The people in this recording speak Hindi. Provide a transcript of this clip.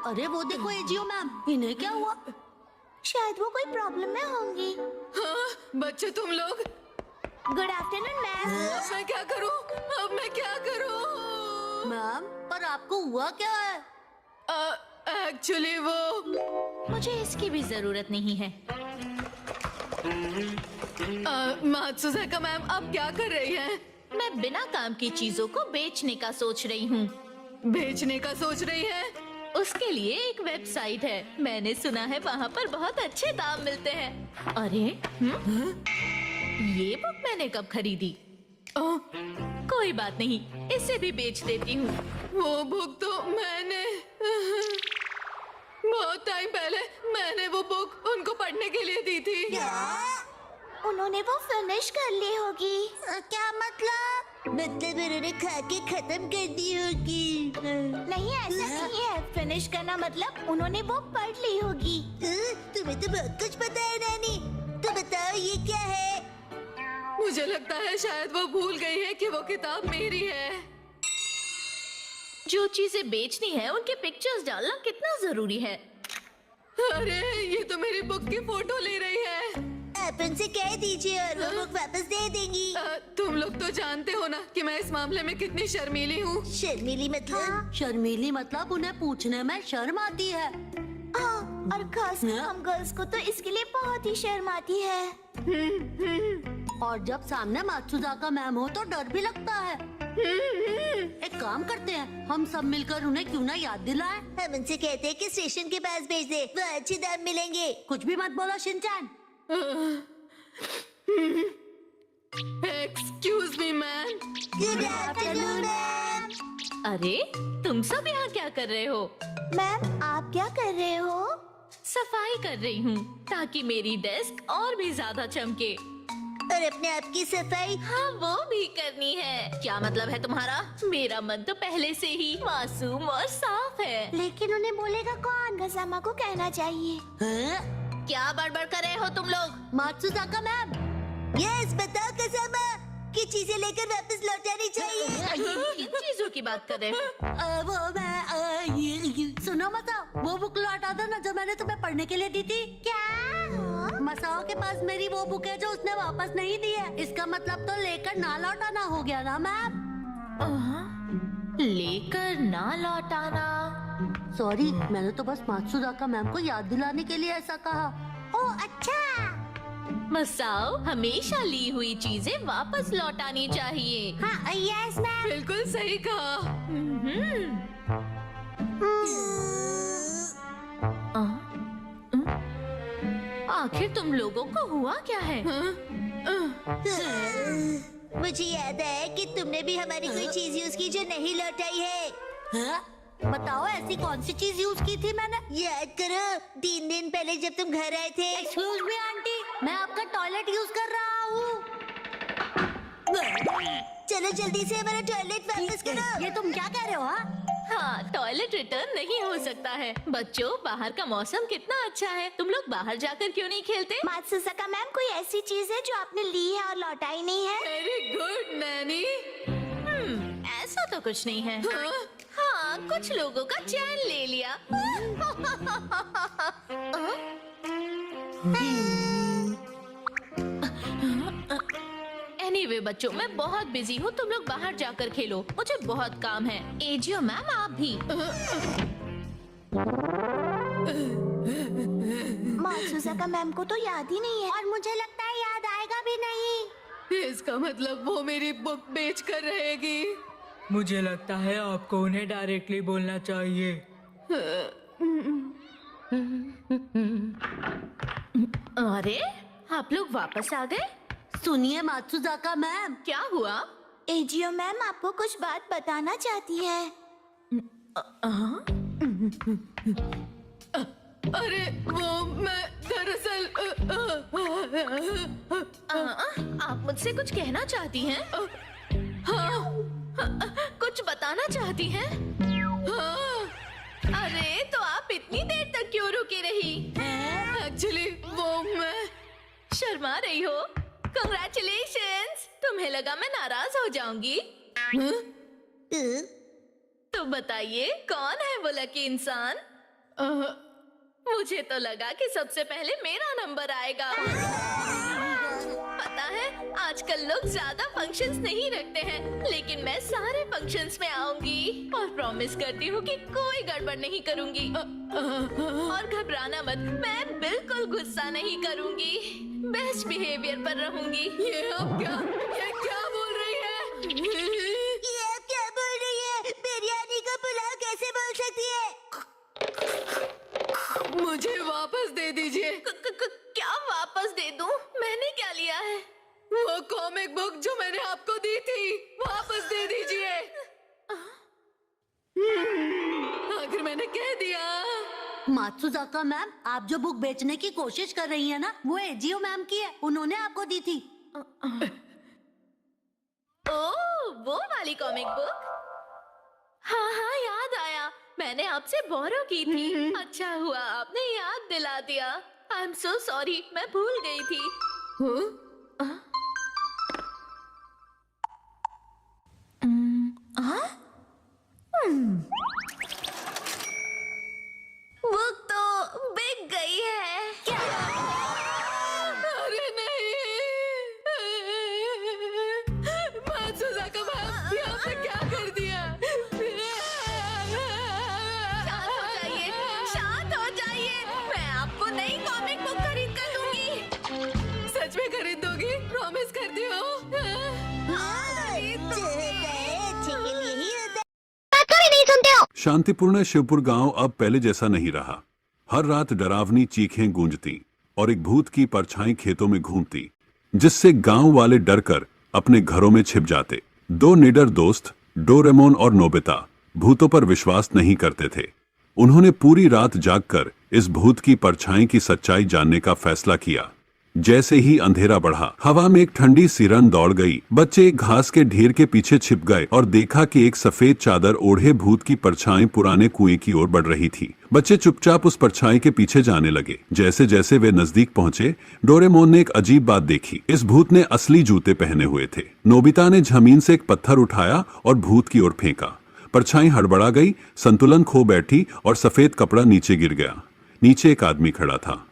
अरे वो देखो एजीओ मैम, इन्हें क्या हुआ? शायद वो कोई प्रॉब्लम में होंगी। हाँ, बच्चे तुम लोग। Good afternoon ma'am. अब मैं क्या करूं? अब मैं क्या करूं? मैम, पर आपको हुआ क्या है? एक्चुअली वो मुझे इसकी भी जरूरत नहीं है। मात्सुज़ाका मैम, आप क्या कर रही हैं? मैं बिना काम की चीजों को बेचने का सोच रही हूँ। बेचने का सोच रही हैं? उसके लिए एक वेबसाइट है, मैंने सुना है वहाँ पर बहुत अच्छे दाम मिलते हैं। अरे ये बुक मैंने कब खरीदी? कोई बात नहीं, इसे भी बेच देती हूँ। वो बुक तो मैंने बहुत टाइम पहले मैंने वो बुक उनको पढ़ने के लिए दी थी। उन्होंने वो फिनिश कर ली होगी। क्या मतलब? मतलब उन्होंने खा के खत्म कर दी होगी। नहीं, ऐसा नहीं है। फिनिश करना मतलब उन्होंने वो पढ़ ली होगी। तुम्हें तो बहुत कुछ पता है नानी। तो बताओ ये क्या है? मुझे लगता है शायद वो भूल गई है कि वो किताब मेरी है। जो चीजें बेचनी है उनके पिक्चर्स डालना कितना जरूरी है। अरे ये तो मेरी बुक की फोटो ले रही है। आप उनसे कह दीजिए और वो बुक वापस दे देंगी। तुम लोग तो जानते हो ना कि मैं इस मामले में कितनी शर्मीली हूँ। शर्मीली मतलब? शर्मीली मतलब उन्हें पूछने में शर्म आती है। और खास हम गर्ल्स को तो इसके लिए बहुत ही शर्म आती है। और जब सामने मात्सुज़ाका मैम हो तो डर भी लगता है। एक काम करते हैं, हम सब मिलकर उन्हें क्यों ना याद दिलाएं? हम उनसे कहते हैं कि स्टेशन के पास भेज दे, वो अच्छे दाम मिलेंगे। कुछ भी मत बोलो Shinchan. Excuse me ma'am. Good afternoon ma'am. अरे तुम सब यहाँ क्या कर रहे हो? मैम आप क्या कर रहे हो? सफाई कर रही हूँ ताकि मेरी डेस्क और भी ज्यादा चमके। और अपने आप की सफाई? हाँ वो भी करनी है। क्या मतलब है तुम्हारा? मेरा मन तो पहले से ही मासूम और साफ है। लेकिन उन्हें बोलेगा कौन? गजामा को कहना चाहिए। क्या बड़बड़ कर रहे हो तुम लोग? मात्सुज़ाका मैम। यस, बताओ गजामा कि चीजें लेकर वापस लौटानी चाहिए। किन चीजों की बात कर रहे हो? वो मैं सुनो मसाओ, वो बुक लौटा दो ना जो मैंने तुम्हें पढ़ने के लिए दी थी। क्या? मसाओ के पास मेरी वो बुक है जो उसने वापस नहीं दी है। इसका मतलब तो लेकर ना लौटाना हो गया ना मैम? लेकर ना लौटाना। सॉरी, मैंने तो बस मात्सुज़ाका मैम को याद दिलाने के लिए ऐसा कहा। ओह अच्छा। मसाओ, हमेशा ली हुई चीजें वापस लौटानी चाहिए। हाँ यस मैम। बिल्कुल सही कहा। आखिर तुम लोगों को हुआ क्या है? मुझे याद आया कि तुमने भी हमारी कोई चीज यूज की जो नहीं लौटाई है। हाँ? बताओ ऐसी कौन सी चीज यूज की थी मैंने? याद करो, 3 दिन पहले जब तुम घर आए थे। एक्सक्यूज मी आंटी, मैं आपका टॉयलेट यूज कर रहा हूँ। चलो जल्दी से हमारा टॉयलेट वापस करो। ये तुम क्या कह रहे हो? हाँ, टॉयलेट रिटर्न नहीं हो सकता है। बच्चों, बाहर का मौसम कितना अच्छा है, तुम लोग बाहर जाकर क्यों नहीं खेलते? मात्सुज़ाका मैम, कोई ऐसी चीज है जो आपने ली है और लौटाई नहीं है? Very good Naini. ऐसा तो कुछ नहीं है। हाँ, कुछ लोगों का चैन ले लिया। एनीवे बच्चों, मैं बहुत बिजी हूँ, तुम लोग बाहर जाकर खेलो, मुझे बहुत काम है। एजियो मैम आप भी। मात्सुज़ाका मैम को तो याद ही नहीं है और मुझे लगता है याद आएगा भी नहीं। इसका मतलब वो मेरी बुक बेच कर रहेगी। मुझे लगता है आपको उन्हें डायरेक्टली बोलना चाहिए। अरे आप लोग वापस आ गए? सुनिए मात्सुज़ाका मैम। क्या हुआ? एजियो मैम आपको कुछ बात बताना चाहती है। अरे वो मैं दरअसल आप मुझसे कुछ कहना चाहती हैं? कुछ बताना चाहती हैं? अरे तो आप इतनी देर तक क्यों रुकी रही? एक्चुअली वो मैं शर्मा रही हो? कंग्रेचुलेशंस! तुम्हें लगा मैं नाराज हो जाऊंगी? तो बताइए कौन है वो लकी इंसान? मुझे तो लगा कि सबसे पहले मेरा नंबर आएगा। पता है आजकल लोग ज्यादा फंक्शंस नहीं रखते हैं, लेकिन मैं सारे फंक्शंस में आऊंगी और प्रॉमिस करती हूँ कि कोई गड़बड़ नहीं करूंगी। और घबराना मत, मैं बिल्कुल गुस्सा नहीं करूंगी, बेस्ट बिहेवियर पर रहूंगी। ये क्या बोल रही है? ये आप क्या बोल रही है? बिरयानी का पुलाव कैसे बोल सकती है? मुझे वापस दे दीजिए। क्या वापस दे दूं? मैंने क्या लिया है? वो कॉमिक बुक जो मैंने आपको दी थी, वापस दे दीजिए। आखिर मैंने कह दिया। मात्सुजाका मैम, आप जो बुक बेचने की कोशिश कर रही हैं ना, वो एजियो मैम की है, उन्होंने आपको दी थी। ओह, वो वाली कॉमिक बुक? हाँ हाँ, याद आया, मैंने आपसे बोरो की थी। अच्छा हुआ आपने याद दिला दिया। आई एम सो सॉरी, मैं भूल गई थी। बुक तो बिक गई है। क्या? अरे नहीं, मात्सुजाका मैम, ये आपने क्या कर दिया? शांत हो जाइए, मैं आपको नई कॉमिक बुक खरीद कर दूंगी। सच में खरीद दोगी? प्रॉमिस करती हो? शांतिपूर्ण शिवपुर गांव अब पहले जैसा नहीं रहा। हर रात डरावनी चीखें गूंजती और एक भूत की परछाई खेतों में घूमती, जिससे गांव वाले डरकर अपने घरों में छिप जाते। दो निडर दोस्त डोरेमोन और नोबिता भूतों पर विश्वास नहीं करते थे। उन्होंने पूरी रात जागकर इस भूत की परछाई की सच्चाई जानने का फैसला किया। जैसे ही अंधेरा बढ़ा, हवा में एक ठंडी सिरन दौड़ गई। बच्चे एक घास के ढेर के पीछे छिप गए और देखा कि एक सफेद चादर ओढ़े भूत की परछाई पुराने कुएं की ओर बढ़ रही थी। बच्चे चुपचाप उस परछाई के पीछे जाने लगे। जैसे जैसे वे नजदीक पहुंचे, डोरेमोन ने एक अजीब बात देखी। इस भूत ने असली जूते पहने हुए थे। नोबिता ने जमीन से एक पत्थर उठाया और भूत की ओर फेंका। परछाई हड़बड़ा गई, संतुलन खो बैठी और सफेद कपड़ा नीचे गिर गया। नीचे एक आदमी खड़ा था।